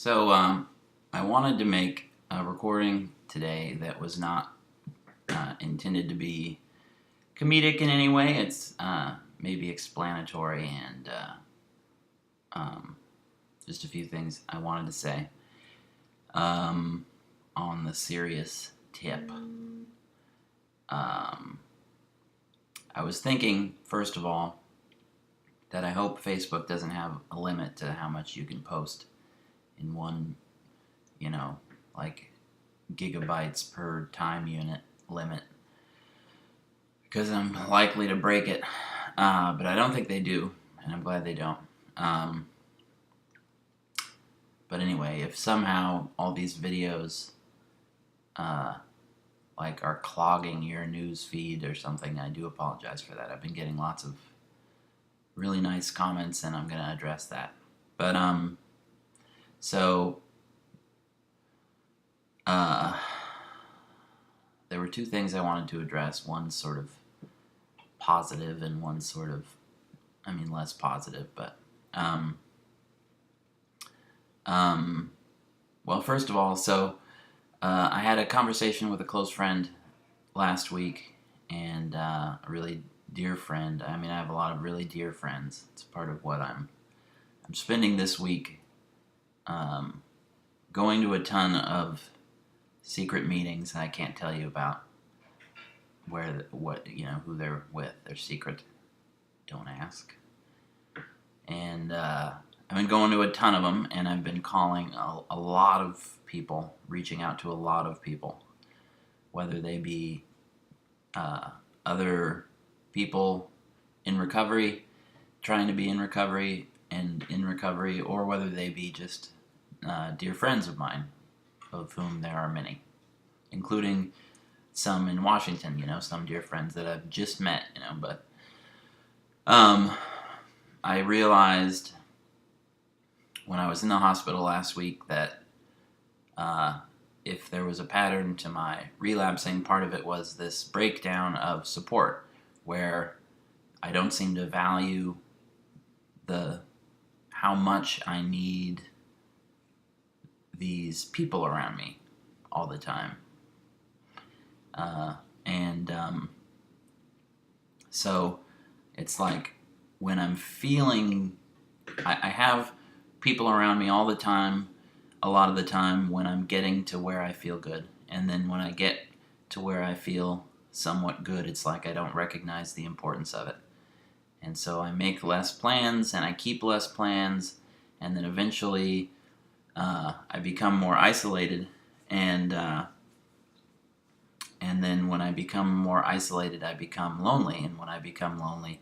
I wanted to make a recording today that was not intended to be comedic in any way. It's maybe explanatory and just a few things I wanted to say on the serious tip. I was thinking, first of all, that I hope Facebook doesn't have a limit to how much you can post in one, like gigabytes per time unit limit, because I'm likely to break it, but I don't think they do, and I'm glad they don't. But anyway, if somehow all these videos are clogging your news feed or something, I do apologize for that. I've been getting lots of really nice comments, and I'm going to address that. But there were two things I wanted to address. One sort of positive and one sort of, less positive. But well, first of all, I had a conversation with a close friend last week, and a really dear friend. I have a lot of really dear friends. It's part of what I'm spending this week, going to a ton of secret meetings. I can't tell you about who they're with. They're secret. Don't ask. And I've been going to a ton of them, and I've been calling a lot of people, reaching out to a lot of people, whether they be other people in recovery, trying to be in recovery and in recovery, or whether they be just dear friends of mine, of whom there are many, including some in Washington, some dear friends that I've just met, but I realized when I was in the hospital last week that if there was a pattern to my relapsing, part of it was this breakdown of support, where I don't seem to value how much I need these people around me all the time. So it's like when I'm feeling, I have people around me all the time, a lot of the time when I'm getting to where I feel good. And then when I get to where I feel somewhat good, it's like I don't recognize the importance of it. And so I make less plans, and I keep less plans, and then eventually I become more isolated, and then when I become more isolated, I become lonely, and when I become lonely,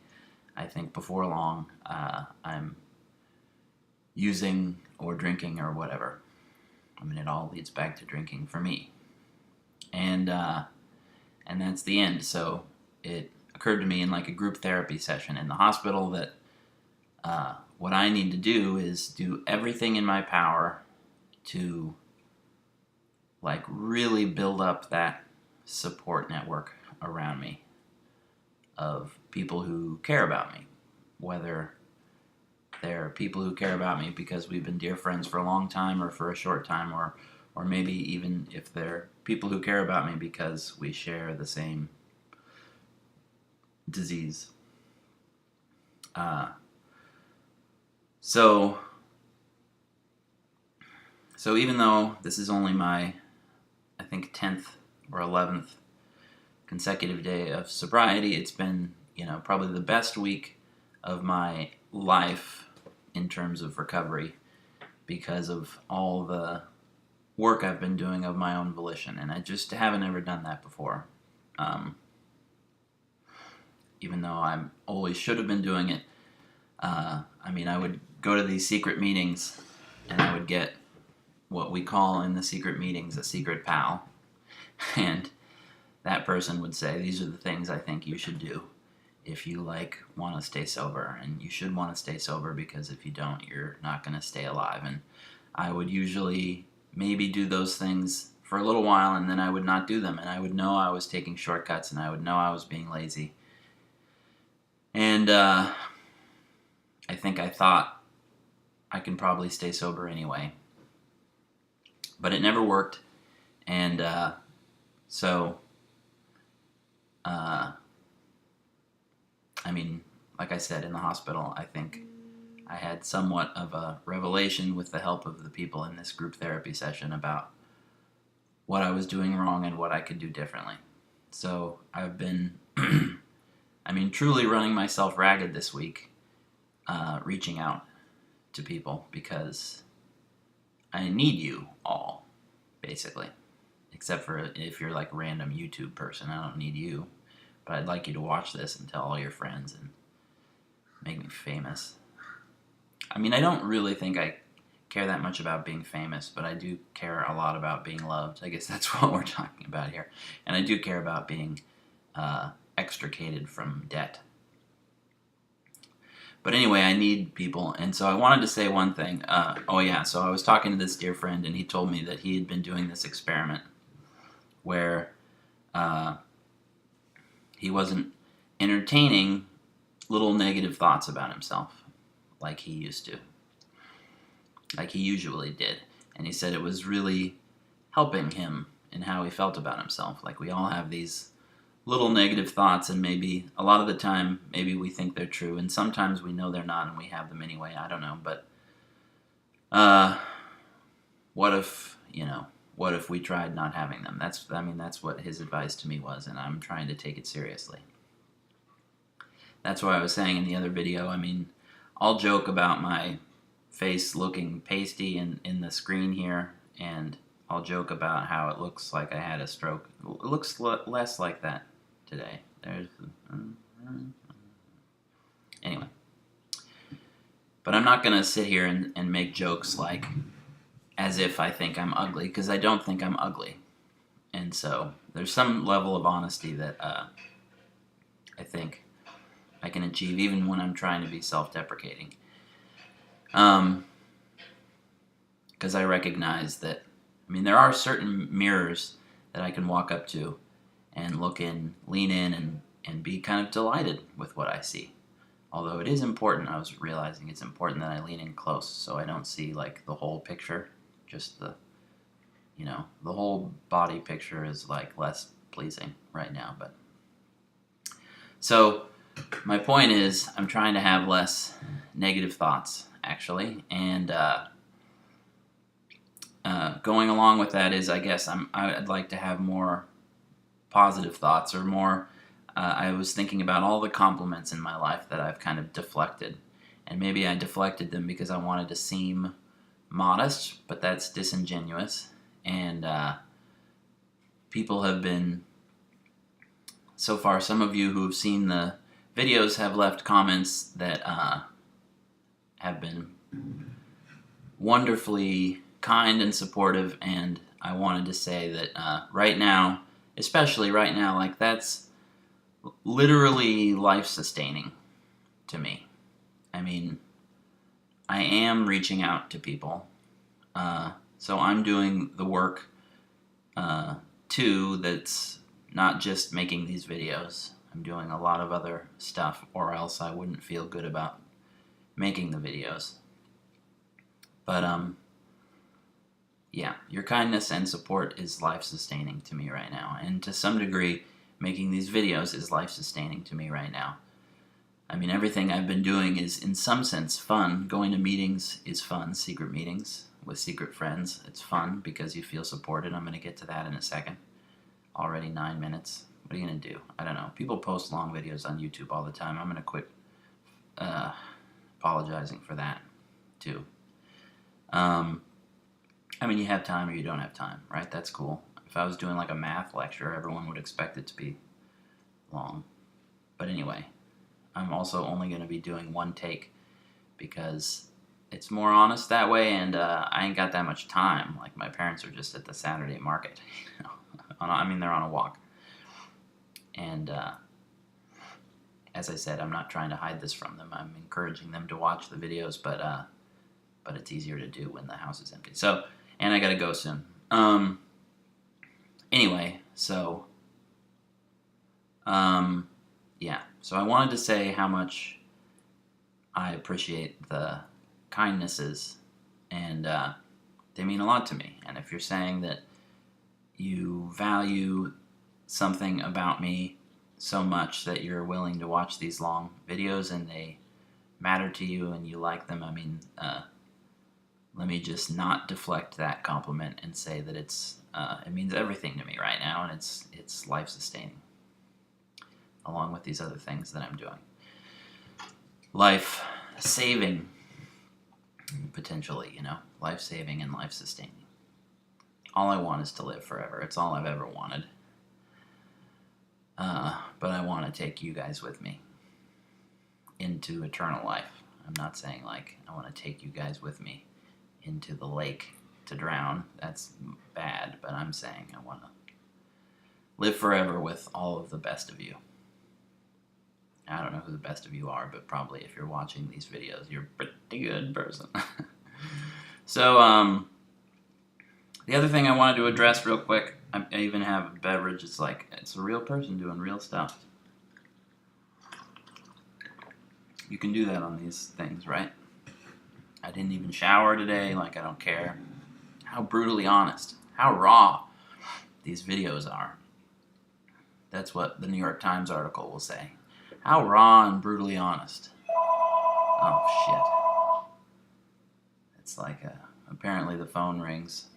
I think before long I'm using or drinking or whatever. It all leads back to drinking for me, and that's the end. So it occurred to me in like a group therapy session in the hospital that what I need to do is do everything in my power to really build up that support network around me of people who care about me, whether they're people who care about me because we've been dear friends for a long time or for a short time, or maybe even if they're people who care about me because we share the same disease. So even though this is only my, I think, 10th or 11th consecutive day of sobriety, it's been, probably the best week of my life in terms of recovery because of all the work I've been doing of my own volition, and I just haven't ever done that before. Even though I always should have been doing it. I would go to these secret meetings, and I would get what we call in the secret meetings a secret pal, and that person would say, these are the things I think you should do if you want to stay sober, and you should want to stay sober because if you don't, you're not going to stay alive. And I would usually maybe do those things for a little while, and then I would not do them, and I would know I was taking shortcuts, and I would know I was being lazy. And I think I thought I can probably stay sober anyway. but it never worked. And so, I mean, like I said, in the hospital, I think I had somewhat of a revelation with the help of the people in this group therapy session about what I was doing wrong and what I could do differently. So I've been, truly running myself ragged this week, reaching out to people because I need you all, basically. Except for if you're like a random YouTube person, I don't need you. But I'd like you to watch this and tell all your friends and make me famous. I don't really think I care that much about being famous, but I do care a lot about being loved. I guess that's what we're talking about here. And I do care about being extricated from debt. But anyway, I need people, and so I wanted to say one thing. So I was talking to this dear friend, and he told me that he had been doing this experiment where he wasn't entertaining little negative thoughts about himself like he used to, like he usually did. And he said it was really helping him in how he felt about himself. Like, we all have these little negative thoughts, and maybe a lot of the time, maybe we think they're true, and sometimes we know they're not, and we have them anyway. I don't know, but what if we tried not having them? That's what his advice to me was, and I'm trying to take it seriously. That's why I was saying in the other video, I'll joke about my face looking pasty in the screen here, and I'll joke about how it looks like I had a stroke. It looks less like that today. Anyway. But I'm not going to sit here and make jokes like as if I think I'm ugly, because I don't think I'm ugly. And so there's some level of honesty that I think I can achieve even when I'm trying to be self-deprecating. Because I recognize that, there are certain mirrors that I can walk up to and look in, lean in, and be kind of delighted with what I see. Although it is important, I was realizing it's important that I lean in close so I don't see like the whole picture. Just the whole body picture is like less pleasing right now. But so my point is, I'm trying to have less negative thoughts, actually, and going along with that is, I guess I'd like to have more positive thoughts, or more. I was thinking about all the compliments in my life that I've kind of deflected, and maybe I deflected them because I wanted to seem modest, but that's disingenuous. And people have been, so far, some of you who have seen the videos have left comments that have been wonderfully kind and supportive, and I wanted to say that right now, especially right now, like, that's literally life-sustaining to me. I am reaching out to people, so I'm doing the work too, that's not just making these videos. I'm doing a lot of other stuff, or else I wouldn't feel good about making the videos. But yeah, your kindness and support is life-sustaining to me right now, and to some degree, making these videos is life-sustaining to me right now. Everything I've been doing is, in some sense, fun. Going to meetings is fun, secret meetings with secret friends. It's fun because you feel supported. I'm going to get to that in a second. Already 9 minutes. What are you going to do? I don't know. People post long videos on YouTube all the time. I'm going to quit apologizing for that, too. You have time or you don't have time, right? That's cool. If I was doing like a math lecture, everyone would expect it to be long. But anyway, I'm also only going to be doing one take because it's more honest that way, and I ain't got that much time. Like, my parents are just at the Saturday market. They're on a walk. And as I said, I'm not trying to hide this from them. I'm encouraging them to watch the videos, but it's easier to do when the house is empty. So, and I gotta go soon. Anyway, so yeah. So I wanted to say how much I appreciate the kindnesses and they mean a lot to me. And if you're saying that you value something about me so much that you're willing to watch these long videos and they matter to you and you like them, I mean, let me just not deflect that compliment and say that it means everything to me right now, and it's life sustaining, along with these other things that I'm doing. Life saving, potentially, life saving and life sustaining. All I want is to live forever. It's all I've ever wanted. But I want to take you guys with me into eternal life. I'm not saying like I want to take you guys with me into the lake to drown. That's bad, but I'm saying I want to live forever with all of the best of you. I don't know who the best of you are, but probably if you're watching these videos, you're a pretty good person. So, the other thing I wanted to address real quick, I even have a beverage. It's like, it's a real person doing real stuff. You can do that on these things, right? I didn't even shower today, like I don't care. How brutally honest, how raw these videos are. That's what the New York Times article will say. How raw and brutally honest. Oh, shit. It's like, apparently the phone rings.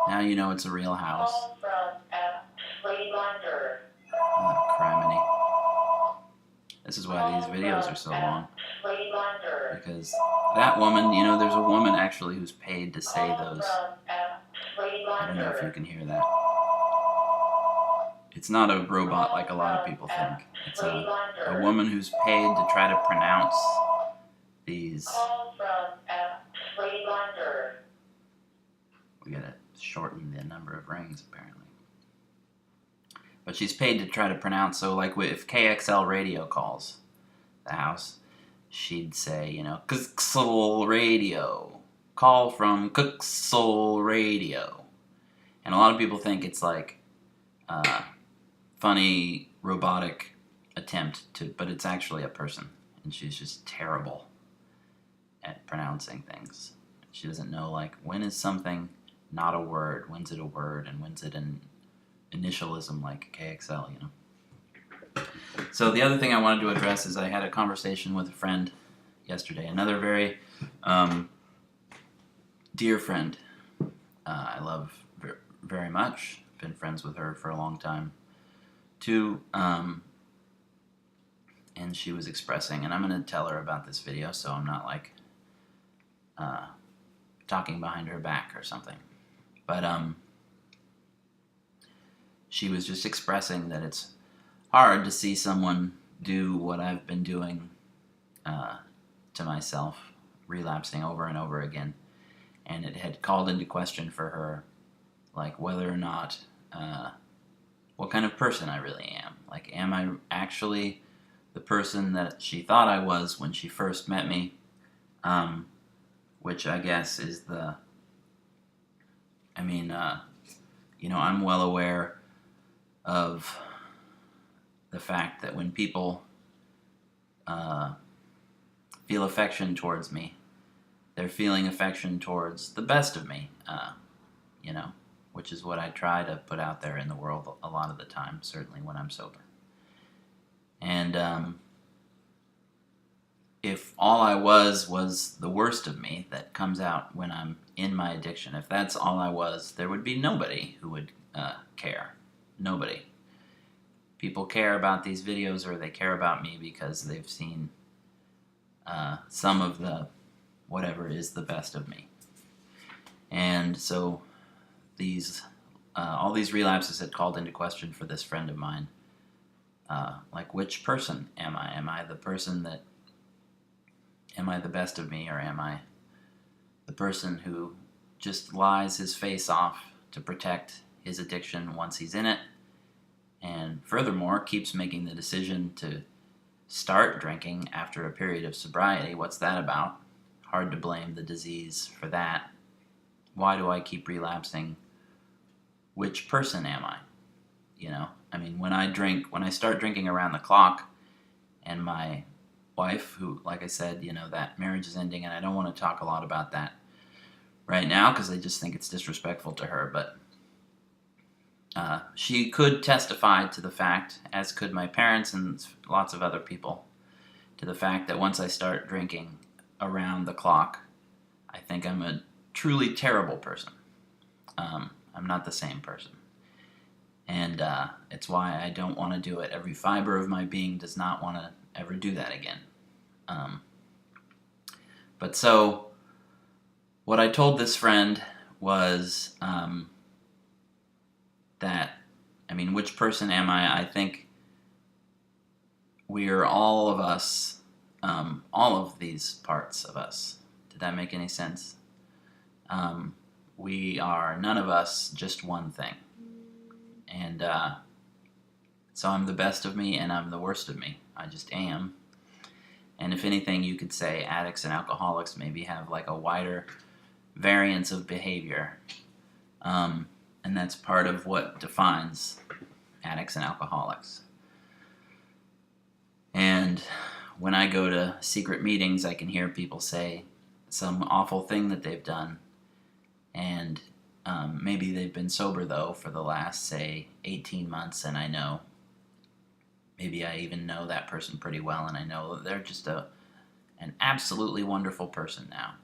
Now you know it's a real house. Oh, criminy. This is why these videos are so long. Because that woman, there's a woman actually who's paid to say those. I don't know if you can hear that. It's not a robot like a lot of people think. It's a woman who's paid to try to pronounce these. We gotta shorten the number of rings, apparently. But she's paid to try to pronounce, so like if KXL radio calls the house, she'd say, Kuxel Radio. Call from Kuxel Radio. And a lot of people think it's like funny robotic attempt but it's actually a person, and she's just terrible at pronouncing things. She doesn't know, like, when is something not a word, when's it a word, and when's it an initialism like KXL, So the other thing I wanted to address is I had a conversation with a friend yesterday, another very dear friend I love very much. Been friends with her for a long time too, and she was expressing, and I'm going to tell her about this video so I'm not like talking behind her back or something, but she was just expressing that it's hard to see someone do what I've been doing to myself, relapsing over and over again, and it had called into question for her, like, whether or not what kind of person I really am. Like, am I actually the person that she thought I was when she first met me, which I guess is I'm well aware of the fact that when people feel affection towards me, they're feeling affection towards the best of me, which is what I try to put out there in the world a lot of the time, certainly when I'm sober. And if all I was the worst of me that comes out when I'm in my addiction, if that's all I was, there would be nobody who would care. Nobody. People care about these videos, or they care about me because they've seen some of the whatever is the best of me. And so all these relapses had called into question for this friend of mine, like, which person am I? Am I the best of me, or am I the person who just lies his face off to protect his addiction once he's in it, and furthermore keeps making the decision to start drinking after a period of sobriety? What's that about? Hard to blame the disease for that. Why do I keep relapsing? Which person am I? When I start drinking around the clock, and my wife, who, like I said, that marriage is ending, and I don't want to talk a lot about that, right now because I just think it's disrespectful to her, but she could testify to the fact, as could my parents and lots of other people, to the fact that once I start drinking around the clock, I think I'm a truly terrible person. I'm not the same person. And it's why I don't want to do it. Every fiber of my being does not want to ever do that again. But so, what I told this friend was that, which person am I? I think we are all of us, all of these parts of us. Did that make any sense? We are none of us just one thing. And so I'm the best of me and I'm the worst of me. I just am. And if anything, you could say addicts and alcoholics maybe have like a wider variance of behavior. And that's part of what defines addicts and alcoholics. And when I go to secret meetings, I can hear people say some awful thing that they've done. And maybe they've been sober, though, for the last, say, 18 months, and I know, maybe I even know that person pretty well, and I know that they're just an absolutely wonderful person now.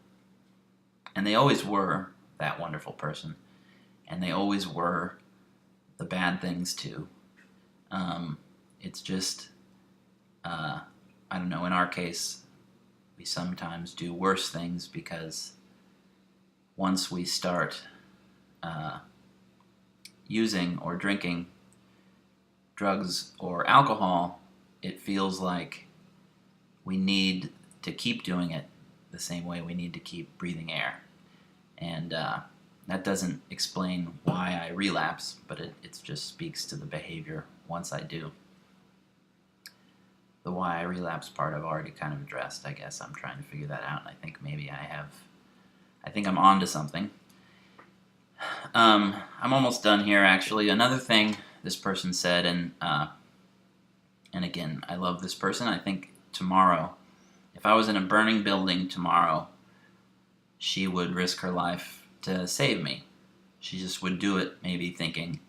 And they always were that wonderful person, and they always were the bad things, too. It's just, I don't know, in our case, we sometimes do worse things because once we start using or drinking drugs or alcohol, it feels like we need to keep doing it the same way we need to keep breathing air. And that doesn't explain why I relapse, but it just speaks to the behavior once I do. The why I relapse part I've already kind of addressed. I guess I'm trying to figure that out, and I think maybe I think I'm on to something. I'm almost done here, actually. Another thing this person said, and again, I love this person. I think tomorrow, if I was in a burning building tomorrow, she would risk her life to save me. She just would do it, maybe thinking,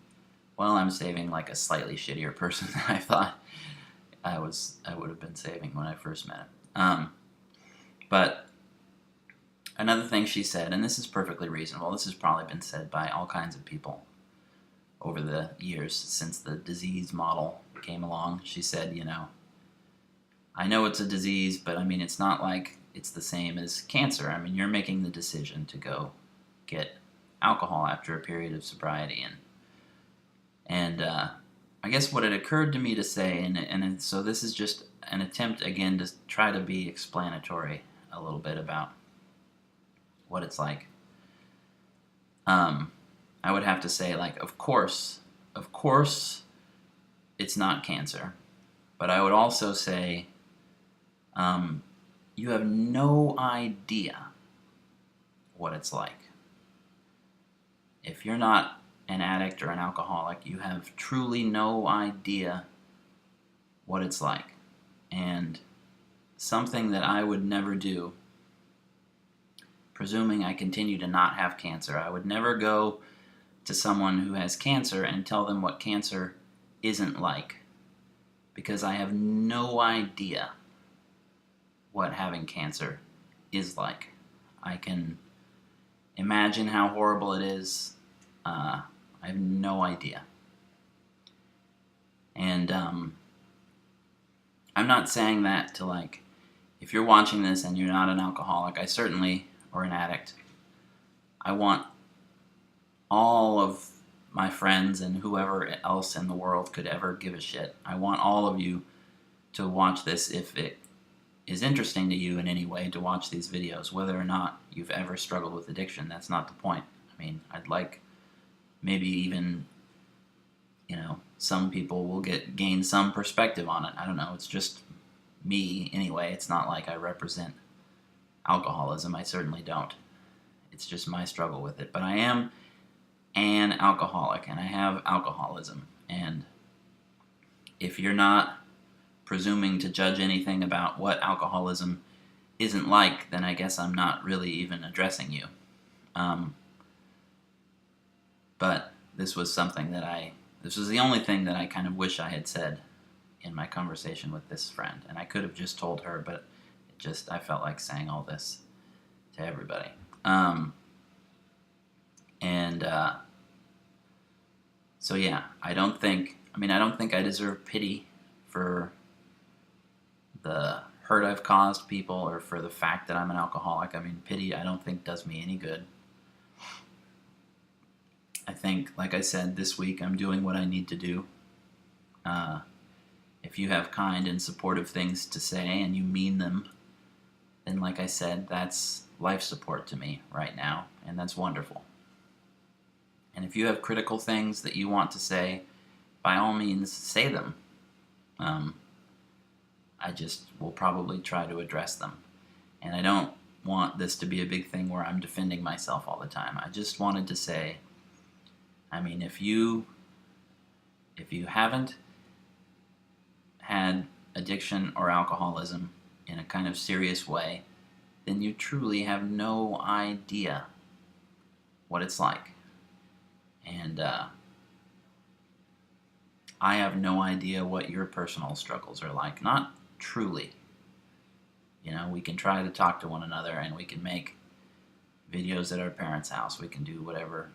well, I'm saving like a slightly shittier person than I thought I would have been saving when I first met him. But another thing she said, and this is perfectly reasonable, this has probably been said by all kinds of people over the years since the disease model came along. She said, I know it's a disease, but it's not like it's the same as cancer. You're making the decision to go get alcohol after a period of sobriety. And I guess what it occurred to me to say, and so this is just an attempt, again, to try to be explanatory a little bit about what it's like. I would have to say, of course, it's not cancer. But I would also say, you have no idea what it's like. If you're not an addict or an alcoholic, you have truly no idea what it's like. And something that I would never do, presuming I continue to not have cancer, I would never go to someone who has cancer and tell them what cancer isn't like, because I have no idea what having cancer is like. I can imagine how horrible it is. I have no idea. And I'm not saying that to if you're watching this and you're not an alcoholic, or an addict, I want all of my friends and whoever else in the world could ever give a shit. I want all of you to watch this if it is interesting to you in any way, to watch these videos, whether or not you've ever struggled with addiction. That's not the point. I'd like maybe even, some people will gain some perspective on it. I don't know. It's just me anyway. It's not like I represent alcoholism. I certainly don't. It's just my struggle with it. But I am an alcoholic, and I have alcoholism. And if you're not presuming to judge anything about what alcoholism isn't like, then I guess I'm not really even addressing you. But this was something that this was the only thing that I kind of wish I had said in my conversation with this friend. And I could have just told her, but I felt like saying all this to everybody. So yeah, I don't think I deserve pity for the hurt I've caused people or for the fact that I'm an alcoholic. I mean, pity I don't think does me any good. I think, like I said, this week I'm doing what I need to do. If you have kind and supportive things to say and you mean them, then like I said, that's life support to me right now, and that's wonderful. And if you have critical things that you want to say, by all means, say them. I just will probably try to address them. And I don't want this to be a big thing where I'm defending myself all the time. I just wanted to say, I mean, if you haven't had addiction or alcoholism in a kind of serious way, then you truly have no idea what it's like. And I have no idea what your personal struggles are like. Not truly. You know, we can try to talk to one another and we can make videos at our parents' house. We can do whatever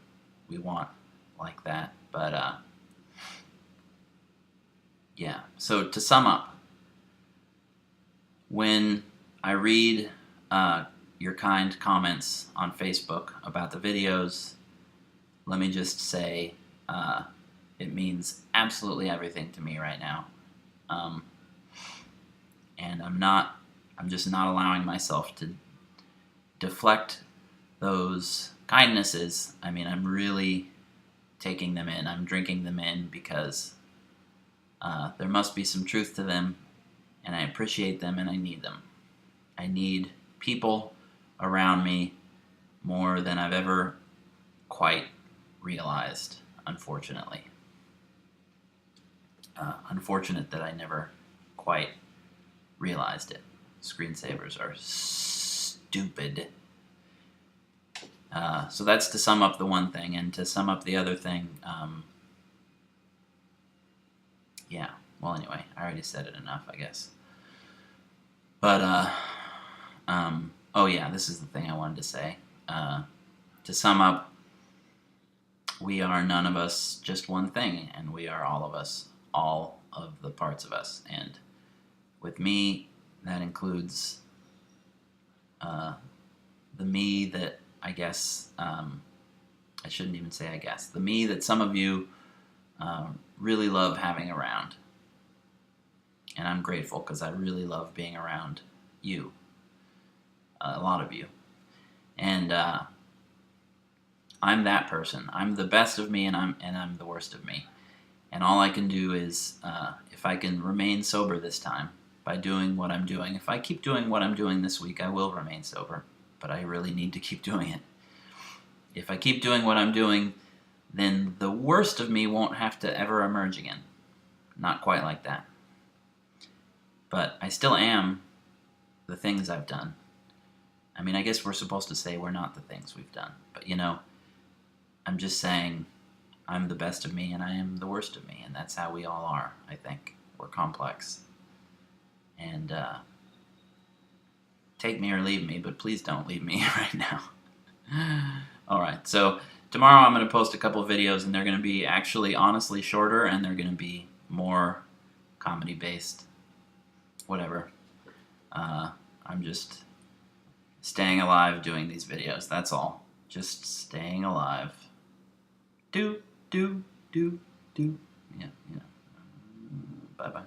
we want like that. But yeah. So to sum up, when I read your kind comments on Facebook about the videos, let me just say it means absolutely everything to me right now. And I'm just not allowing myself to deflect those kindnesses. I mean, I'm really taking them in. I'm drinking them in because there must be some truth to them, and I appreciate them, and I need them. I need people around me more than I've ever quite realized, unfortunately. Unfortunate that I never quite realized it. Screensavers are stupid. So that's to sum up the one thing, and to sum up the other thing, yeah, well anyway, I already said it enough, I guess. But, oh yeah, this is the thing I wanted to say. To sum up, we are none of us just one thing, and we are all of us, all of the parts of us. And with me, that includes the me that I guess, I shouldn't even say I guess, the me that some of you really love having around. And I'm grateful because I really love being around you, a lot of you. And I'm that person. I'm the best of me, and I'm the worst of me. And all I can do is, if I can remain sober this time by doing what I'm doing. If I keep doing what I'm doing this week, I will remain sober. But I really need to keep doing it. If I keep doing what I'm doing, then the worst of me won't have to ever emerge again. Not quite like that. But I still am the things I've done. I mean, I guess we're supposed to say we're not the things we've done. But, you know, I'm just saying I'm the best of me and I am the worst of me. And that's how we all are, I think. We're complex. And take me or leave me, but please don't leave me right now. Alright, so tomorrow I'm going to post a couple of videos, and they're going to be actually honestly shorter, and they're going to be more comedy-based. Whatever. I'm just staying alive doing these videos, that's all. Just staying alive. Do. Yeah. Bye-bye.